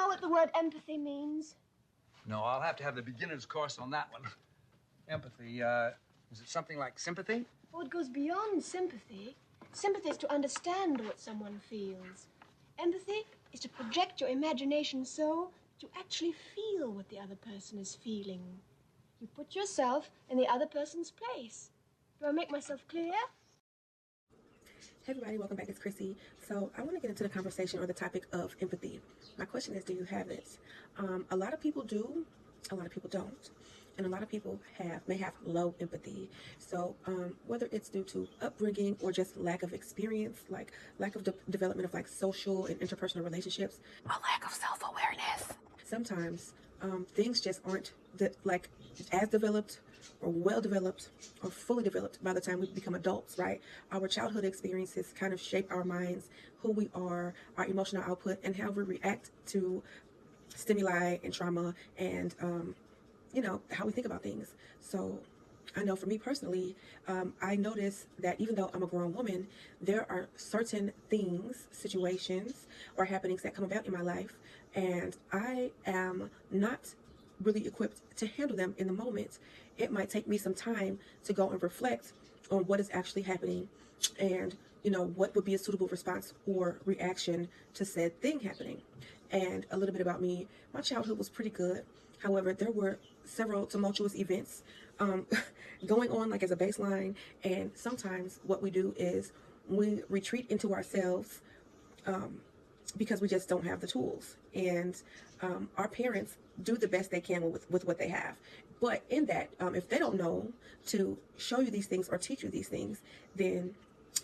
know what the word empathy means? No, I'll have to have the beginner's course on that one. Empathy, is it something like sympathy? Oh, it goes beyond sympathy. Sympathy is to understand what someone feels. Empathy is to project your imagination so that you actually feel what the other person is feeling. You put yourself in the other person's place. Do I make myself clear? Hey everybody, welcome back. It's Chrissy. So I want to get into the conversation or the topic of empathy. My question is, do you have it? A lot of people do, a lot of people don't. And a lot of people may have low empathy. So whether it's due to upbringing or just lack of experience, like lack of development of like social and interpersonal relationships, a lack of self-awareness. Sometimes things just aren't like as developed or well developed or fully developed by the time we become adults, right? Our childhood experiences kind of shape our minds, who we are, our emotional output, and how we react to stimuli and trauma and you know, how we think about things. So I know for me personally, I notice that even though I'm a grown woman, there are certain things, situations, or happenings that come about in my life, and I am not really equipped to handle them in the moment. It might take me some time to go and reflect on what is actually happening and, you know, what would be a suitable response or reaction to said thing happening. And a little bit about me, my childhood was pretty good. However, there were several tumultuous events going on like as a baseline, and sometimes what we do is we retreat into ourselves because we just don't have the tools, and our parents do the best they can with what they have. But in that, if they don't know to show you these things or teach you these things, then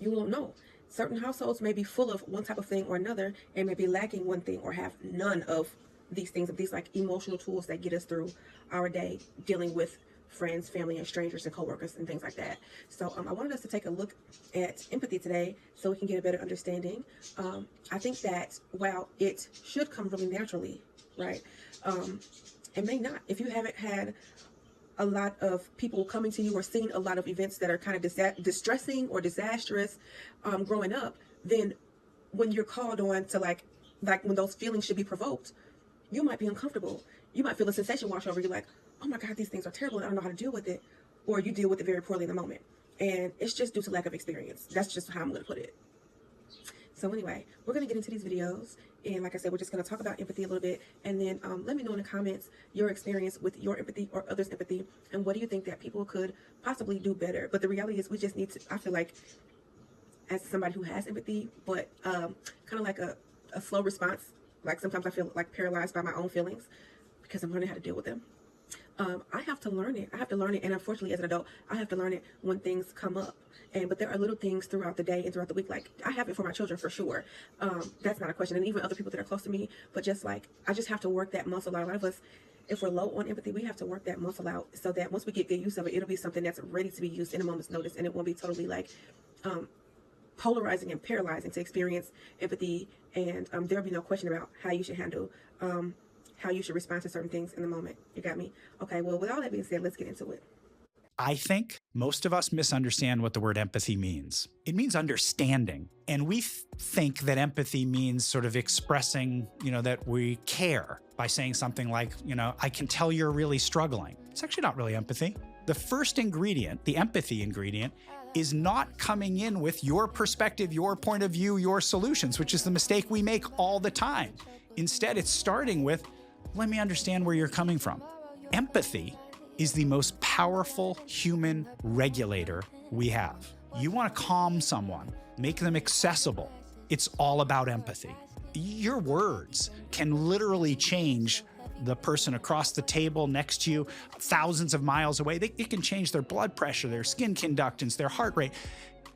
you won't know. Certain households may be full of one type of thing or another and may be lacking one thing or have none of these things, of these like emotional tools that get us through our day dealing with friends, family, and strangers and coworkers and things like that. So I wanted us to take a look at empathy today so we can get a better understanding. I think that while it should come really naturally, right, it may not. If you haven't had a lot of people coming to you or seen a lot of events that are kind of distressing or disastrous growing up, then when you're called on to like when those feelings should be provoked, you might be uncomfortable. You might feel a sensation wash over you, like, oh my God, these things are terrible and I don't know how to deal with it. Or you deal with it very poorly in the moment. And it's just due to lack of experience. That's just how I'm going to put it. So anyway, we're going to get into these videos. And like I said, we're just going to talk about empathy a little bit. And then let me know in the comments your experience with your empathy or others' empathy. And what do you think that people could possibly do better? But the reality is we just need to, I feel like, as somebody who has empathy, but kind of like a slow response. Like sometimes I feel like paralyzed by my own feelings because I'm learning how to deal with them. I have to learn it. I have to learn it. And unfortunately, as an adult, I have to learn it when things come up. But there are little things throughout the day and throughout the week. Like I have it for my children for sure. That's not a question. And even other people that are close to me. But just like, I just have to work that muscle out. A lot of us, if we're low on empathy, we have to work that muscle out so that once we get good use of it, it'll be something that's ready to be used in a moment's notice. And it won't be totally like polarizing and paralyzing to experience empathy. And there'll be no question about how you should handle how you should respond to certain things in the moment. You got me? Okay, well, with all that being said, let's get into it. I think most of us misunderstand what the word empathy means. It means understanding. And we think that empathy means sort of expressing, you know, that we care by saying something like, you know, I can tell you're really struggling. It's actually not really empathy. The first ingredient, the empathy ingredient, is not coming in with your perspective, your point of view, your solutions, which is the mistake we make all the time. Instead, it's starting with, let me understand where you're coming from. Empathy is the most powerful human regulator we have. You want to calm someone, make them accessible. It's all about empathy. Your words can literally change the person across the table next to you, thousands of miles away. It can change their blood pressure, their skin conductance, their heart rate.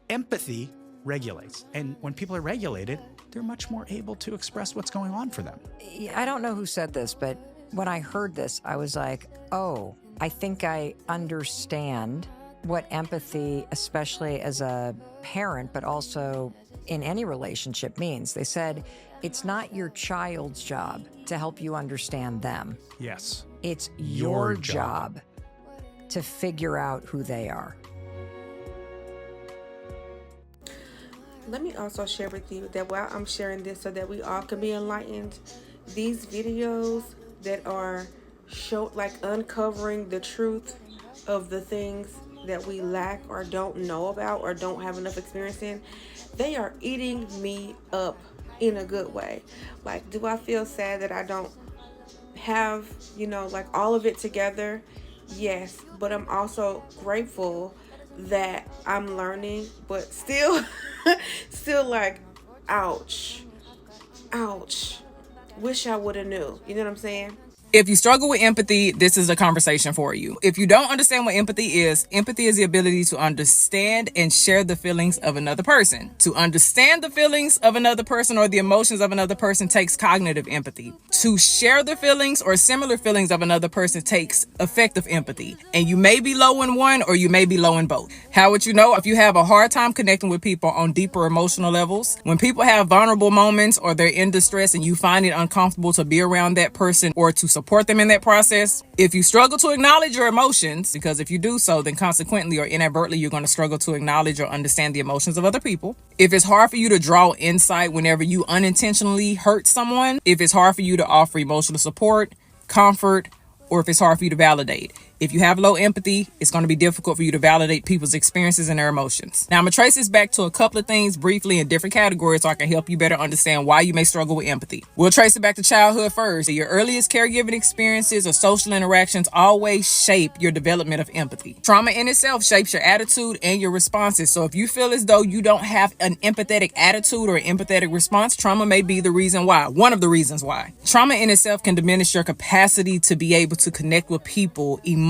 Empathy regulates. And when people are regulated, they're much more able to express what's going on for them. I don't know who said this, but when I heard this, I was like, oh, I think I understand what empathy, especially as a parent, but also in any relationship means. They said, it's not your child's job to help you understand them. Yes. It's your job to figure out who they are. Let me also share with you that while I'm sharing this so that we all can be enlightened, these videos that are uncovering the truth of the things that we lack or don't know about or don't have enough experience in, they are eating me up in a good way. Like, do I feel sad that I don't have, like all of it together? Yes, but I'm also grateful that I'm learning, but still, still like, ouch, ouch. Wish I would have knew. You know what I'm saying? If you struggle with empathy, this is a conversation for you. If you don't understand what empathy is the ability to understand and share the feelings of another person. To understand the feelings of another person or the emotions of another person takes cognitive empathy. To share the feelings or similar feelings of another person takes effective empathy. And you may be low in one or you may be low in both. How would you know? If you have a hard time connecting with people on deeper emotional levels, when people have vulnerable moments or they're in distress and you find it uncomfortable to be around that person or to support them in that process. If you struggle to acknowledge your emotions, because if you do so, then consequently or inadvertently, you're going to struggle to acknowledge or understand the emotions of other people. If it's hard for you to draw insight whenever you unintentionally hurt someone, if it's hard for you to offer emotional support, comfort, or if it's hard for you to validate. If you have low empathy, it's going to be difficult for you to validate people's experiences and their emotions. Now, I'm going to trace this back to a couple of things briefly in different categories so I can help you better understand why you may struggle with empathy. We'll trace it back to childhood first. Your earliest caregiving experiences or social interactions always shape your development of empathy. Trauma in itself shapes your attitude and your responses. So if you feel as though you don't have an empathetic attitude or empathetic response, trauma may be the reason why. One of the reasons why. Trauma in itself can diminish your capacity to be able to connect with people emotionally.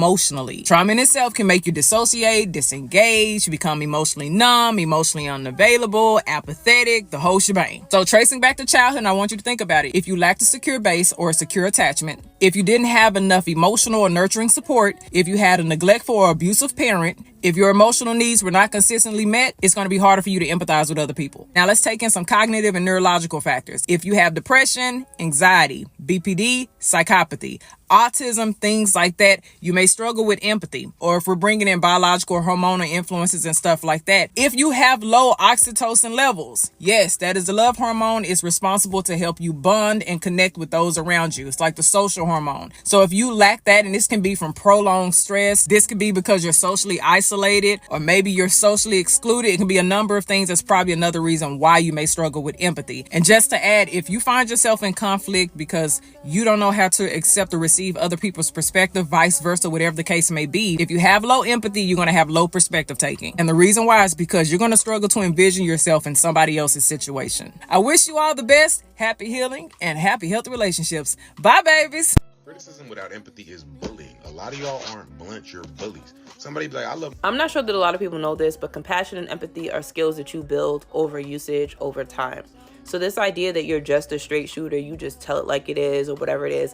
Trauma in itself can make you dissociate, disengage, become emotionally numb, emotionally unavailable, apathetic, the whole shebang. So tracing back to childhood, I want you to think about it. If you lacked a secure base or a secure attachment, if you didn't have enough emotional or nurturing support, if you had a neglectful or abusive parent, if your emotional needs were not consistently met, it's going to be harder for you to empathize with other people. Now let's take in some cognitive and neurological factors. If you have depression, anxiety, BPD, psychopathy, autism, things like that, you may struggle with empathy. Or if we're bringing in biological or hormonal influences and stuff like that. If you have low oxytocin levels, yes, that is the love hormone. It's responsible to help you bond and connect with those around you. It's like the social hormone. So if you lack that, and this can be from prolonged stress, this could be because you're socially isolated, or maybe you're socially excluded. It can be a number of things. That's probably another reason why you may struggle with empathy. And just to add, if you find yourself in conflict because you don't know how to accept or receive other people's perspective, vice versa, whatever the case may be, if you have low empathy, you're going to have low perspective taking. And the reason why is because you're going to struggle to envision yourself in somebody else's situation. I wish you all the best, happy healing, and happy healthy relationships. Bye, babies. Criticism without empathy is bullying. A lot of y'all aren't blunt, you're bullies. Somebody be like, I'm not sure that a lot of people know this, but compassion and empathy are skills that you build over usage, over time. So this idea that you're just a straight shooter, you just tell it like it is or whatever it is,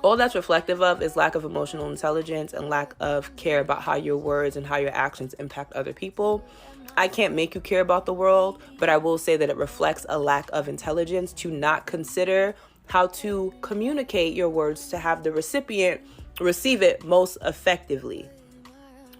all that's reflective of is lack of emotional intelligence and lack of care about how your words and how your actions impact other people. I can't make you care about the world, but I will say that it reflects a lack of intelligence to not consider how to communicate your words to have the recipient receive it most effectively.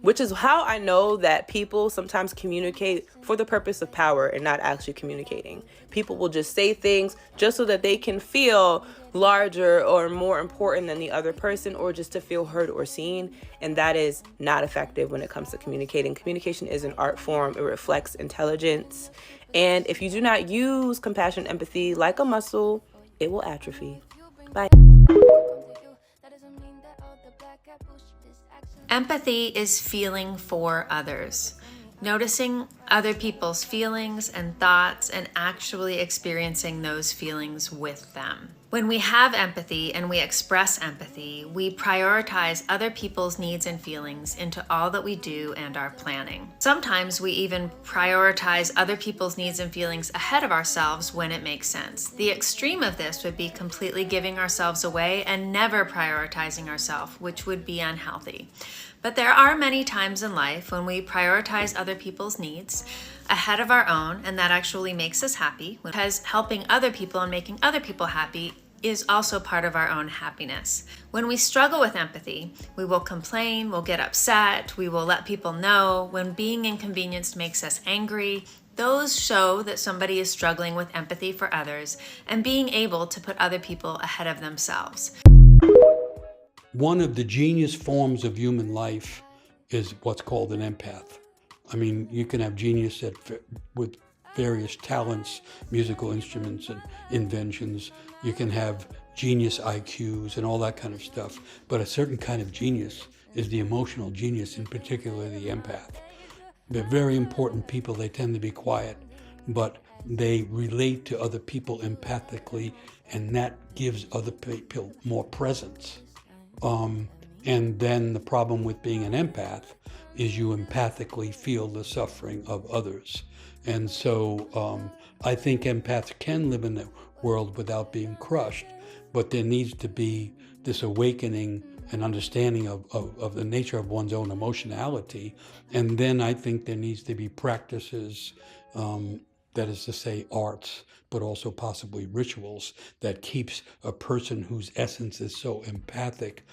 Which is how I know that people sometimes communicate for the purpose of power and not actually communicating. People will just say things just so that they can feel larger or more important than the other person, or just to feel heard or seen. And that is not effective when it comes to communicating. Communication is an art form. It reflects intelligence. And if you do not use compassion, empathy like a muscle, it will atrophy. Bye. Empathy is feeling for others, noticing other people's feelings and thoughts and actually experiencing those feelings with them. When we have empathy and we express empathy, we prioritize other people's needs and feelings into all that we do and our planning. Sometimes we even prioritize other people's needs and feelings ahead of ourselves when it makes sense. The extreme of this would be completely giving ourselves away and never prioritizing ourselves, which would be unhealthy. But there are many times in life when we prioritize other people's needs ahead of our own, and that actually makes us happy, because helping other people and making other people happy is also part of our own happiness. When we struggle with empathy, we will complain, we'll get upset, we will let people know. When being inconvenienced makes us angry, Those show that somebody is struggling with empathy for others and being able to put other people ahead of themselves. One of the genius forms of human life is what's called an empath. I mean, you can have genius with various talents, musical instruments and inventions. You can have genius IQs and all that kind of stuff. But a certain kind of genius is the emotional genius, in particular the empath. They're very important people. They tend to be quiet, but they relate to other people empathically, and that gives other people more presence. And then the problem with being an empath is you empathically feel the suffering of others. And so I think empaths can live in the world without being crushed, but there needs to be this awakening and understanding of the nature of one's own emotionality. And then I think there needs to be practices, that is to say arts, but also possibly rituals that keeps a person whose essence is so empathic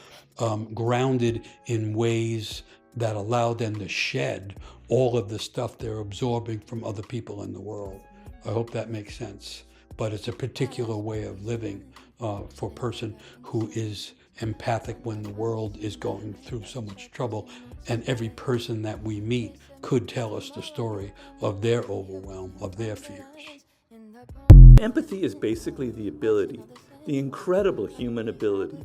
grounded in ways that allow them to shed all of the stuff they're absorbing from other people in the world. I hope that makes sense. But it's a particular way of living for a person who is empathic when the world is going through so much trouble. And every person that we meet could tell us the story of their overwhelm, of their fears. Empathy is basically the ability, the incredible human ability,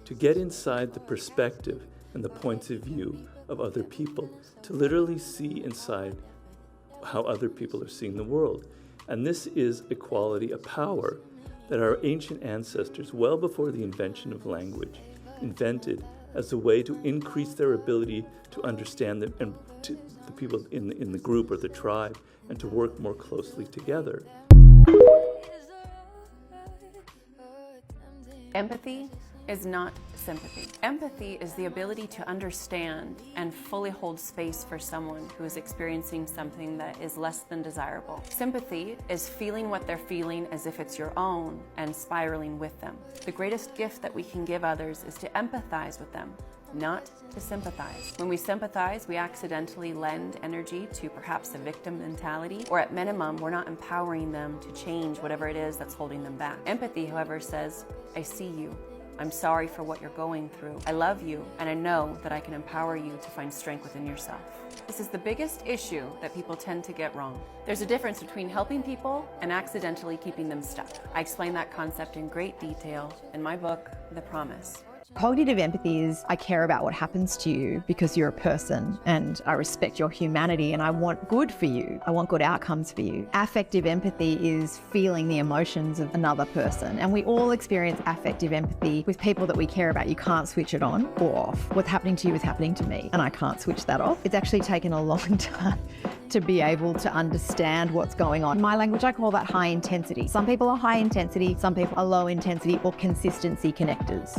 to get inside the perspective and the points of view of other people, to literally see inside how other people are seeing the world. And this is a quality, a power that our ancient ancestors, well before the invention of language, invented as a way to increase their ability to understand them and to the people in the group or the tribe, and to work more closely together. Empathy is not sympathy. Empathy is the ability to understand and fully hold space for someone who is experiencing something that is less than desirable. Sympathy is feeling what they're feeling as if it's your own and spiraling with them. The greatest gift that we can give others is to empathize with them, not to sympathize. When we sympathize, we accidentally lend energy to perhaps a victim mentality, or at minimum, we're not empowering them to change whatever it is that's holding them back. Empathy, however, says, I see you. I'm sorry for what you're going through. I love you, and I know that I can empower you to find strength within yourself. This is the biggest issue that people tend to get wrong. There's a difference between helping people and accidentally keeping them stuck. I explain that concept in great detail in my book, The Promise. Cognitive empathy is I care about what happens to you because you're a person and I respect your humanity and I want good for you. I want good outcomes for you. Affective empathy is feeling the emotions of another person, and we all experience affective empathy with people that we care about. You can't switch it on or off. What's happening to you is happening to me and I can't switch that off. It's actually taken a long time to be able to understand what's going on. In my language, I call that high intensity. Some people are high intensity, some people are low intensity or consistency connectors.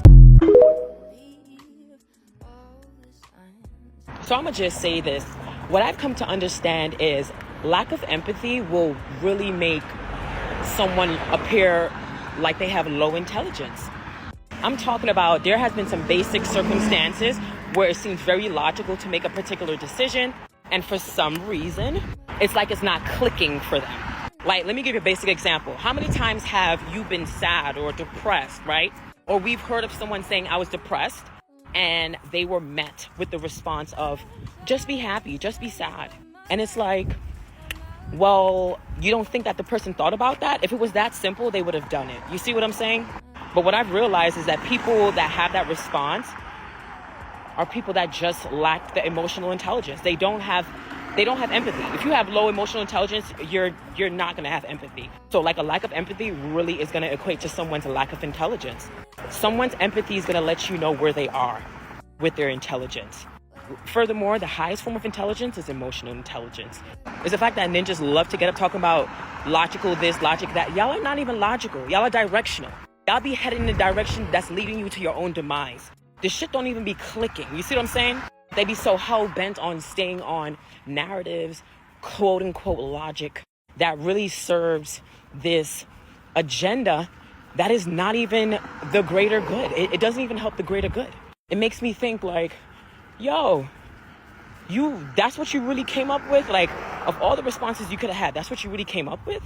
So I'm gonna just say this. What I've come to understand is lack of empathy will really make someone appear like they have low intelligence. I'm talking about there has been some basic circumstances where it seems very logical to make a particular decision, and for some reason, it's like it's not clicking for them. Like, let me give you a basic example. How many times have you been sad or depressed, right? Or we've heard of someone saying, I was depressed, and they were met with the response of, just be happy, just be sad. And it's like, well, you don't think that the person thought about that? If it was that simple, they would have done it. You see what I'm saying? But what I've realized is that people that have that response are people that just lack the emotional intelligence. They don't have empathy. If you have low emotional intelligence, you're not gonna have empathy. So like a lack of empathy really is gonna equate to someone's lack of intelligence. Someone's empathy is gonna let you know where they are with their intelligence. Furthermore, the highest form of intelligence is emotional intelligence. It's the fact that ninjas love to get up talking about logical this, logic that. Y'all are not even logical. Y'all are directional. Y'all be heading in a direction that's leading you to your own demise. This shit don't even be clicking. You see what I'm saying? They be so hell-bent on staying on narratives, quote-unquote logic, that really serves this agenda that is not even the greater good. It doesn't even help the greater good. It makes me think like, yo, That's what you really came up with? Like, of all the responses you could have had, that's what you really came up with?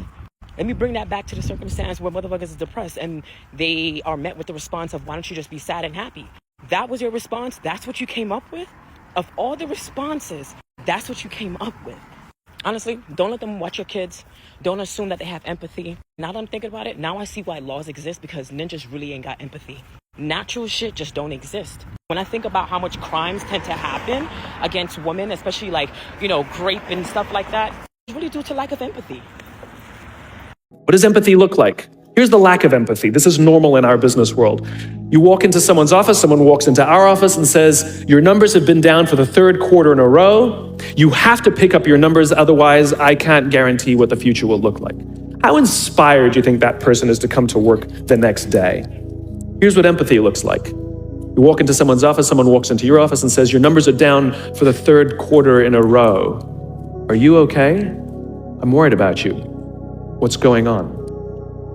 Let me bring that back to the circumstance where motherfuckers is depressed and they are met with the response of, why don't you just be sad and happy? That was your response? That's what you came up with? Of all the responses, that's what you came up with. Honestly, don't let them watch your kids. Don't assume that they have empathy. Now that I'm thinking about it, now I see why laws exist, because ninjas really ain't got empathy. Natural shit just don't exist. When I think about how much crimes tend to happen against women, especially like, rape and stuff like that, it's really due to lack of empathy. What does empathy look like? Here's the lack of empathy. This is normal in our business world. You walk into someone's office, someone walks into our office and says, your numbers have been down for the 3rd quarter in a row. You have to pick up your numbers, otherwise I can't guarantee what the future will look like. How inspired do you think that person is to come to work the next day? Here's what empathy looks like. You walk into someone's office, someone walks into your office and says, your numbers are down for the 3rd quarter in a row. Are you okay? I'm worried about you. What's going on?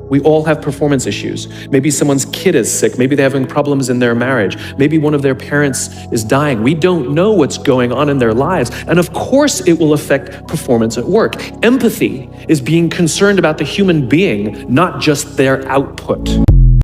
We all have performance issues. Maybe someone's kid is sick. Maybe they're having problems in their marriage. Maybe one of their parents is dying. We don't know what's going on in their lives. And of course, it will affect performance at work. Empathy is being concerned about the human being, not just their output.